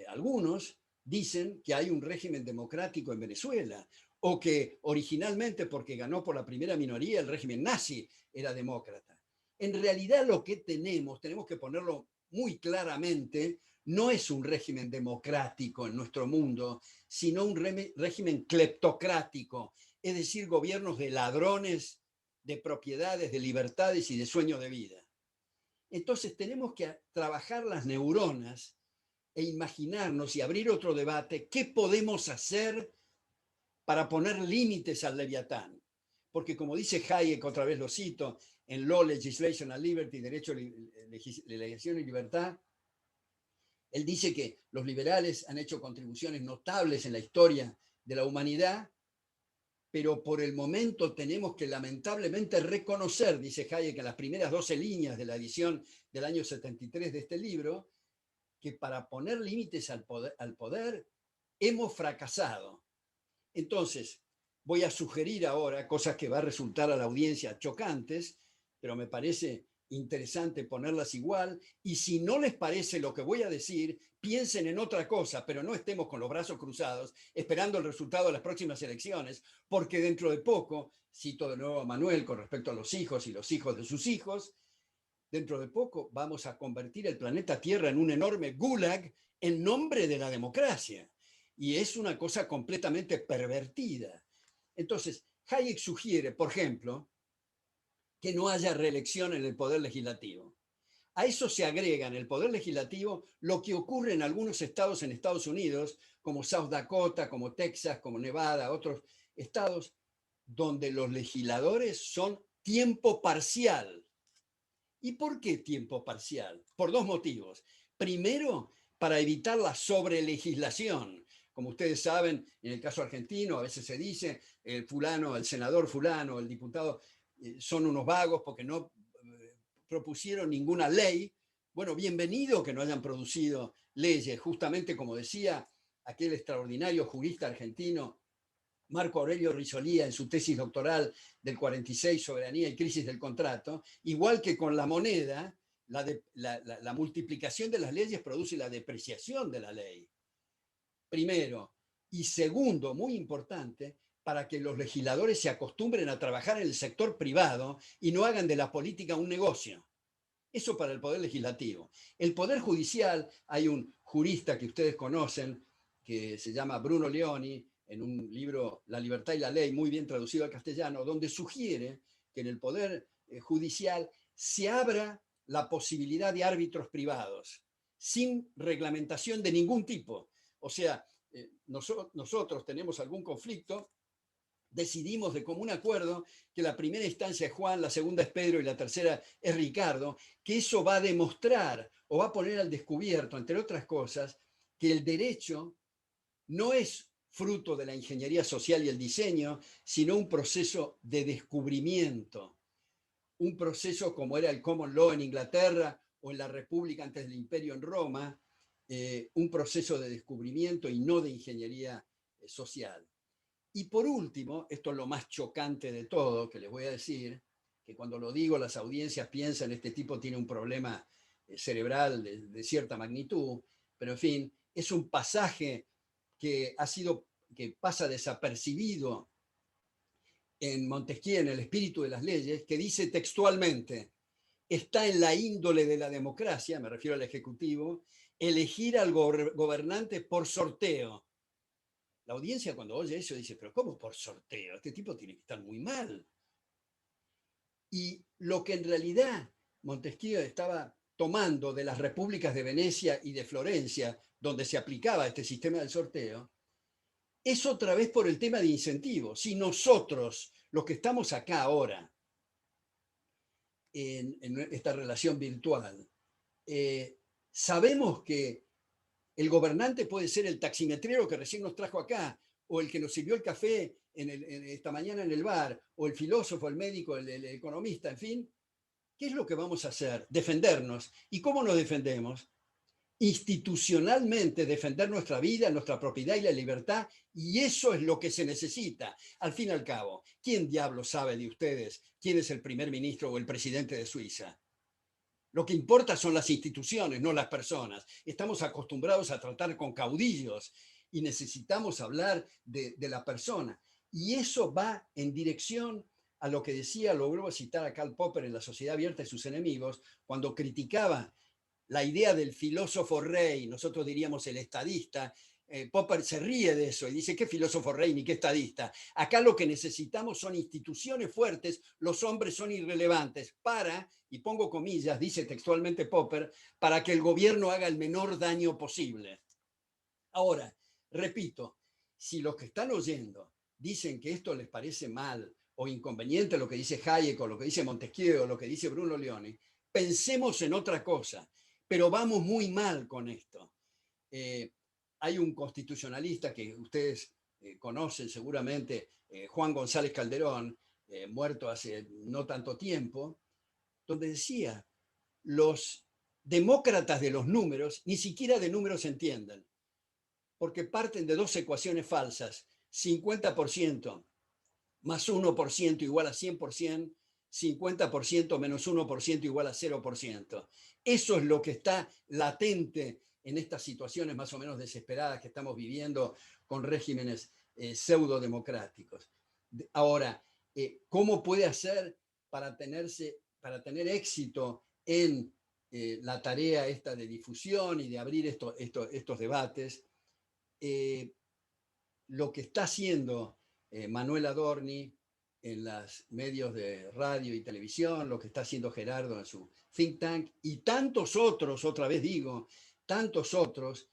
algunos, dicen que hay un régimen democrático en Venezuela, o que originalmente, porque ganó por la primera minoría, el régimen nazi era demócrata. En realidad lo que tenemos que ponerlo muy claramente, no es un régimen democrático en nuestro mundo, sino un régimen cleptocrático, es decir, gobiernos de ladrones, de propiedades, de libertades y de sueño de vida. Entonces tenemos que trabajar las neuronas e imaginarnos y abrir otro debate, ¿qué podemos hacer para poner límites al Leviatán? Porque como dice Hayek, otra vez lo cito, en Law, Legislation and Liberty, Derecho, Legislación y Libertad, él dice que los liberales han hecho contribuciones notables en la historia de la humanidad, pero por el momento tenemos que lamentablemente reconocer, dice Hayek en las primeras 12 líneas de la edición del año 73 de este libro, que para poner límites al poder hemos fracasado. Entonces, voy a sugerir ahora cosas que va a resultar a la audiencia chocantes, pero me parece interesante ponerlas igual, y si no les parece lo que voy a decir, piensen en otra cosa, pero no estemos con los brazos cruzados esperando el resultado de las próximas elecciones, porque dentro de poco, cito de nuevo a Manuel con respecto a los hijos y los hijos de sus hijos, dentro de poco vamos a convertir el planeta Tierra en un enorme gulag en nombre de la democracia, y es una cosa completamente pervertida. Entonces, Hayek sugiere, por ejemplo, que no haya reelección en el poder legislativo. A eso se agrega en el poder legislativo lo que ocurre en algunos estados en Estados Unidos, como South Dakota, como Texas, como Nevada, otros estados, donde los legisladores son tiempo parcial. ¿Y por qué tiempo parcial? Por dos motivos. Primero, para evitar la sobrelegislación. Como ustedes saben, en el caso argentino a veces se dice el fulano, el senador fulano, el diputado son unos vagos porque no propusieron ninguna ley. Bueno, bienvenido que no hayan producido leyes, justamente como decía aquel extraordinario jurista argentino Marco Aurelio Risolía en su tesis doctoral del 46, Soberanía y Crisis del Contrato, igual que con la moneda, la multiplicación de las leyes produce la depreciación de la ley. Primero. Y segundo, muy importante, para que los legisladores se acostumbren a trabajar en el sector privado y no hagan de la política un negocio. Eso para el Poder Legislativo. El Poder Judicial, hay un jurista que ustedes conocen, que se llama Bruno Leoni, en un libro La libertad y la ley, muy bien traducido al castellano, donde sugiere que en el Poder Judicial se abra la posibilidad de árbitros privados, sin reglamentación de ningún tipo. O sea, nosotros tenemos algún conflicto, decidimos de común acuerdo que la primera instancia es Juan, la segunda es Pedro y la tercera es Ricardo, que eso va a demostrar o va a poner al descubierto, entre otras cosas, que el derecho no es fruto de la ingeniería social y el diseño, sino un proceso de descubrimiento, un proceso como era el common law en Inglaterra o en la República antes del Imperio en Roma, un proceso de descubrimiento y no de ingeniería social. Y por último, esto es lo más chocante de todo, que les voy a decir, que cuando lo digo las audiencias piensan este tipo tiene un problema cerebral de cierta magnitud, pero en fin, es un pasaje que pasa desapercibido en Montesquieu, en El espíritu de las leyes, que dice textualmente: está en la índole de la democracia, me refiero al Ejecutivo, elegir al gobernante por sorteo. La audiencia cuando oye eso dice, pero ¿cómo por sorteo? Este tipo tiene que estar muy mal. Y lo que en realidad Montesquieu estaba tomando de las repúblicas de Venecia y de Florencia, donde se aplicaba este sistema del sorteo, es otra vez por el tema de incentivos. Si nosotros, los que estamos acá ahora, en esta relación virtual, sabemos que el gobernante puede ser el taximetrero que recién nos trajo acá, o el que nos sirvió el café esta mañana en el bar, o el filósofo, el médico, el economista, en fin. ¿Qué es lo que vamos a hacer? Defendernos. ¿Y cómo nos defendemos? Institucionalmente, defender nuestra vida, nuestra propiedad y la libertad, y eso es lo que se necesita. Al fin y al cabo, ¿quién diablos sabe de ustedes quién es el primer ministro o el presidente de Suiza? Lo que importa son las instituciones, no las personas. Estamos acostumbrados a tratar con caudillos y necesitamos hablar de la persona. Y eso va en dirección a lo que decía, lo vuelvo a citar a Karl Popper en La Sociedad Abierta y sus enemigos, cuando criticaba la idea del filósofo rey, nosotros diríamos el estadista. Popper se ríe de eso y dice, ¿qué filósofo rey ni qué estadista? Acá lo que necesitamos son instituciones fuertes, los hombres son irrelevantes para, y pongo comillas, dice textualmente Popper, para que el gobierno haga el menor daño posible. Ahora, repito, si los que están oyendo dicen que esto les parece mal o inconveniente lo que dice Hayek, o lo que dice Montesquieu, o lo que dice Bruno Leoni. Pensemos en otra cosa, pero vamos muy mal con esto. Hay un constitucionalista que ustedes conocen seguramente, Juan González Calderón, muerto hace no tanto tiempo, donde decía, los demócratas de los números ni siquiera de números entienden, porque parten de dos ecuaciones falsas: 50% más 1% igual a 100%, 50% menos 1% igual a 0%. Eso es lo que está latente en estas situaciones más o menos desesperadas que estamos viviendo con regímenes pseudo-democráticos. Ahora, ¿cómo puede hacer para tener éxito en la tarea esta de difusión y de abrir estos debates? Lo que está haciendo Manuel Adorni en los medios de radio y televisión, lo que está haciendo Gerardo en su think tank, y tantos otros, otra vez digo, tantos otros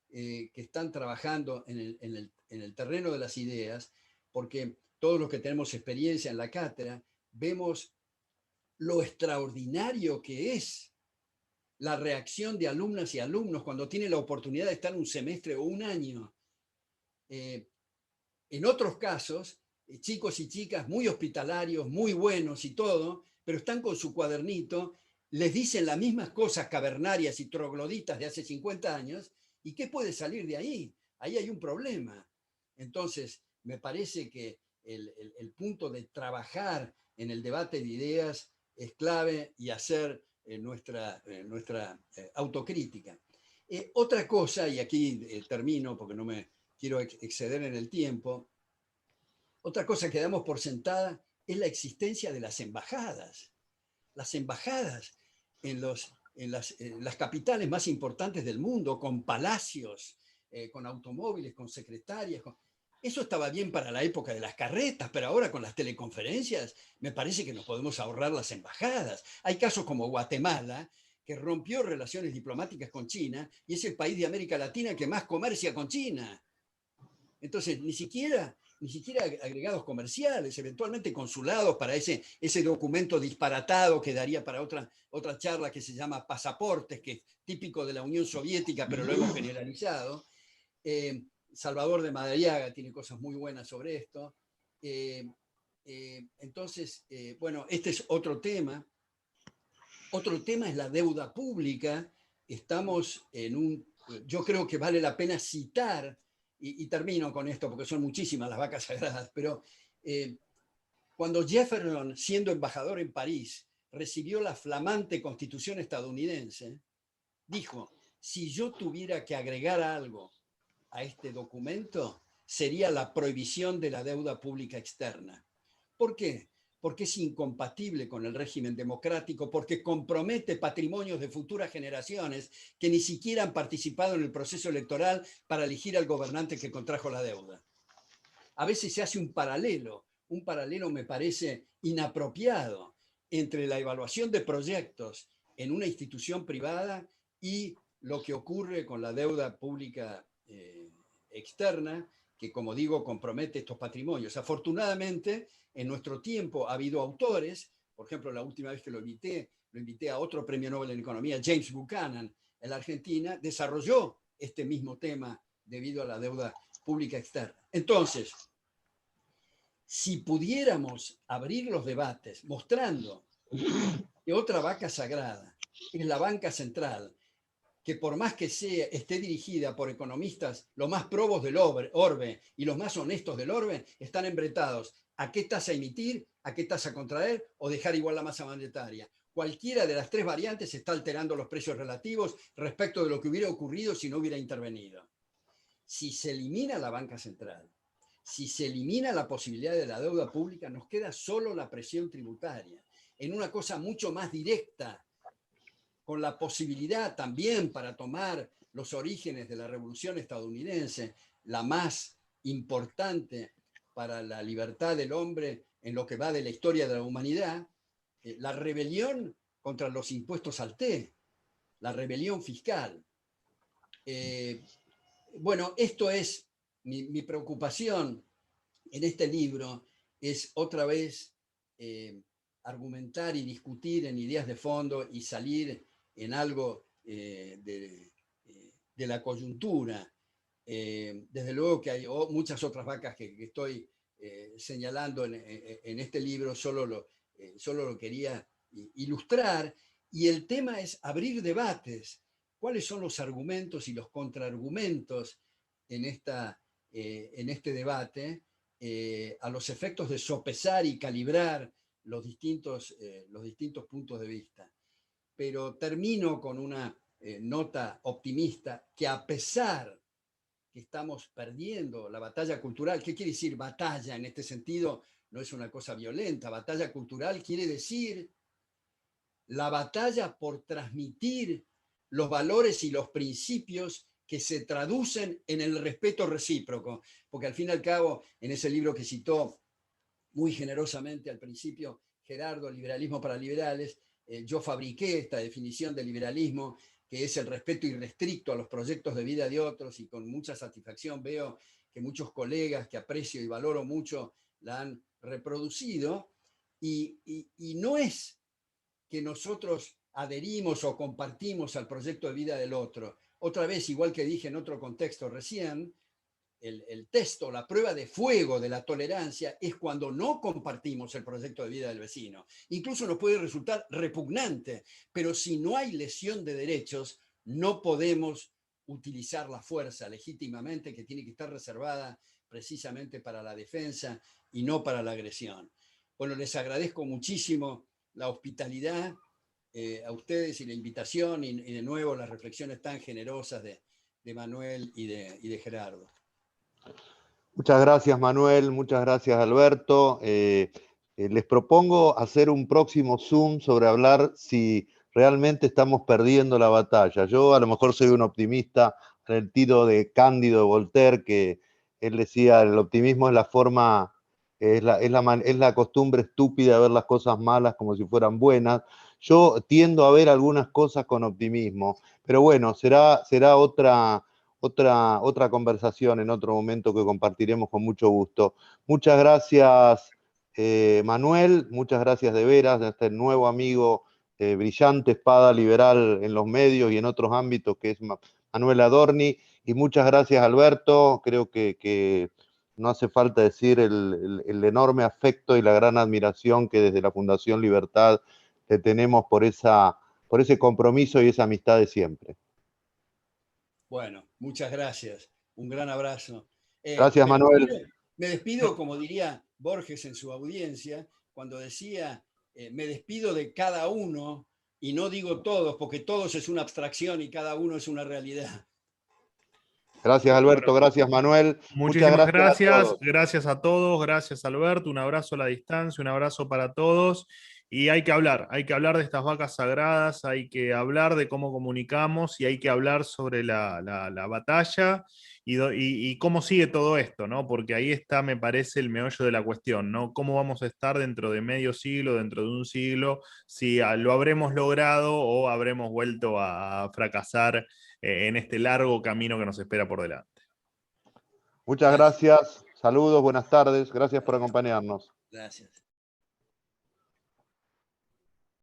que están trabajando en el terreno de las ideas, porque todos los que tenemos experiencia en la cátedra vemos lo extraordinario que es la reacción de alumnas y alumnos cuando tienen la oportunidad de estar un semestre o un año. En otros casos, chicos y chicas muy hospitalarios, muy buenos y todo, pero están con su cuadernito, les dicen las mismas cosas cavernarias y trogloditas de hace 50 años, ¿y qué puede salir de ahí? Ahí hay un problema. Entonces, me parece que el punto de trabajar en el debate de ideas es clave, y hacer nuestra autocrítica. Otra cosa, y aquí termino porque no me quiero exceder en el tiempo, otra cosa que damos por sentada es la existencia de las embajadas. Las embajadas en las capitales más importantes del mundo, con palacios, con automóviles, con secretarias. Eso estaba bien para la época de las carretas, pero ahora con las teleconferencias me parece que nos podemos ahorrar las embajadas. Hay casos como Guatemala, que rompió relaciones diplomáticas con China y es el país de América Latina que más comercia con China. Entonces, ni siquiera agregados comerciales, eventualmente consulados para ese documento disparatado que daría para otra charla, que se llama pasaportes, que es típico de la Unión Soviética, pero lo hemos generalizado. Salvador de Madariaga tiene cosas muy buenas sobre esto. Entonces, bueno, este es otro tema. Otro tema es la deuda pública. Estamos yo creo que vale la pena citar, y termino con esto porque son muchísimas las vacas sagradas, pero cuando Jefferson, siendo embajador en París, recibió la flamante Constitución estadounidense, dijo: si yo tuviera que agregar algo a este documento, sería la prohibición de la deuda pública externa. ¿Por qué? Porque es incompatible con el régimen democrático, porque compromete patrimonios de futuras generaciones que ni siquiera han participado en el proceso electoral para elegir al gobernante que contrajo la deuda. A veces se hace un paralelo me parece inapropiado, entre la evaluación de proyectos en una institución privada y lo que ocurre con la deuda pública externa, que, como digo, compromete estos patrimonios. Afortunadamente, en nuestro tiempo ha habido autores, por ejemplo, la última vez que lo invité a otro premio Nobel en Economía, James Buchanan, en la Argentina, desarrolló este mismo tema debido a la deuda pública externa. Entonces, si pudiéramos abrir los debates mostrando que otra vaca sagrada es la banca central, que por más que esté dirigida por economistas los más probos del orbe y los más honestos del orbe, están embretados a qué tasa emitir, a qué tasa contraer o dejar igual la masa monetaria. Cualquiera de las tres variantes está alterando los precios relativos respecto de lo que hubiera ocurrido si no hubiera intervenido. Si se elimina la banca central, si se elimina la posibilidad de la deuda pública, nos queda solo la presión tributaria, en una cosa mucho más directa, con la posibilidad también, para tomar los orígenes de la Revolución estadounidense, la más importante para la libertad del hombre en lo que va de la historia de la humanidad, la rebelión contra los impuestos al té, la rebelión fiscal. Bueno, esto es mi preocupación en este libro. es otra vez argumentar y discutir en ideas de fondo y salir en algo de la coyuntura. Desde luego que hay muchas otras vacas que estoy señalando en este libro, solo lo quería ilustrar, y el tema es abrir debates. ¿Cuáles son los argumentos y los contraargumentos en este debate a los efectos de sopesar y calibrar los distintos puntos de vista? Pero termino con una nota optimista, que a pesar que estamos perdiendo la batalla cultural. ¿Qué quiere decir batalla en este sentido? No es una cosa violenta. Batalla cultural quiere decir la batalla por transmitir los valores y los principios que se traducen en el respeto recíproco. Porque al fin y al cabo, en ese libro que citó muy generosamente al principio Gerardo, Liberalismo para Liberales, yo fabriqué esta definición de liberalismo, que es el respeto irrestricto a los proyectos de vida de otros, y con mucha satisfacción veo que muchos colegas que aprecio y valoro mucho la han reproducido, y no es que nosotros adherimos o compartimos al proyecto de vida del otro. Otra vez, igual que dije en otro contexto recién, el texto, la prueba de fuego de la tolerancia es cuando no compartimos el proyecto de vida del vecino. Incluso nos puede resultar repugnante, pero si no hay lesión de derechos, no podemos utilizar la fuerza legítimamente, que tiene que estar reservada precisamente para la defensa y no para la agresión. Bueno, les agradezco muchísimo la hospitalidad a ustedes y la invitación, y de nuevo las reflexiones tan generosas de Manuel y de Gerardo. Muchas gracias, Manuel. Muchas gracias, Alberto. Les propongo hacer un próximo Zoom sobre hablar si realmente estamos perdiendo la batalla. Yo a lo mejor soy un optimista en el tiro de Cándido de Voltaire, que él decía, el optimismo es la forma, es la costumbre estúpida de ver las cosas malas como si fueran buenas. Yo tiendo a ver algunas cosas con optimismo, pero bueno, será otra conversación en otro momento que compartiremos con mucho gusto. Muchas gracias, Manuel, muchas gracias de veras, a este nuevo amigo, brillante espada liberal en los medios y en otros ámbitos, que es Manuel Adorni, y muchas gracias, Alberto. Creo que no hace falta decir el enorme afecto y la gran admiración que desde la Fundación Libertad le tenemos por ese compromiso y esa amistad de siempre. Bueno, muchas gracias. Un gran abrazo. Gracias, Manuel. Me despido, como diría Borges en su audiencia, cuando decía, me despido de cada uno, y no digo todos, porque todos es una abstracción y cada uno es una realidad. Gracias, Alberto. Gracias, Manuel. Muchísimas gracias. A gracias a todos. Gracias, Alberto. Un abrazo a la distancia, un abrazo para todos. Y hay que hablar de estas vacas sagradas, hay que hablar de cómo comunicamos, y hay que hablar sobre la batalla y cómo sigue todo esto, ¿no? Porque ahí está, me parece, el meollo de la cuestión, ¿no? ¿Cómo vamos a estar dentro de medio siglo, dentro de un siglo, si lo habremos logrado o habremos vuelto a fracasar en este largo camino que nos espera por delante? Muchas gracias. Saludos, buenas tardes. Gracias por acompañarnos. Gracias.